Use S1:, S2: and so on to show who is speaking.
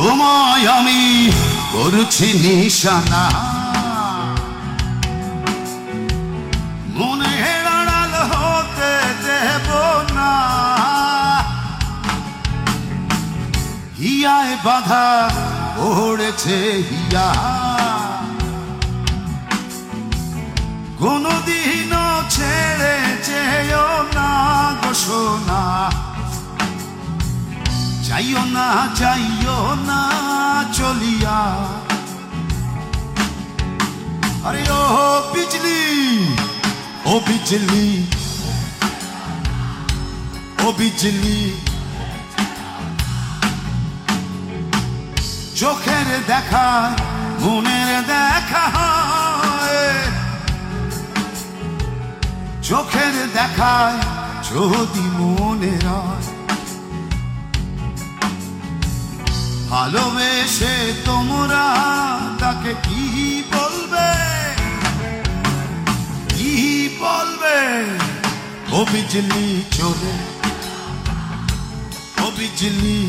S1: তোমায় আমি করছি নিশানা, মনে আড়াল হতে দেব না। হিয়ায় বাধা পড়েছে হিয়া, কোনদিনও ছেড়ে যেও না গো সোনা। যাইও না যাইও না চলিয়া, আরে ও বিজলি, ও বিজলি, ও বিজলি, চোখের দেখা মনের দেখা হয়, চোখের দেখায় যদি মনে রয়। ভালোবেসে তোমরা তাকে কি বলবে, কি বলবে? ও বিজলি চলে, ও বিজলি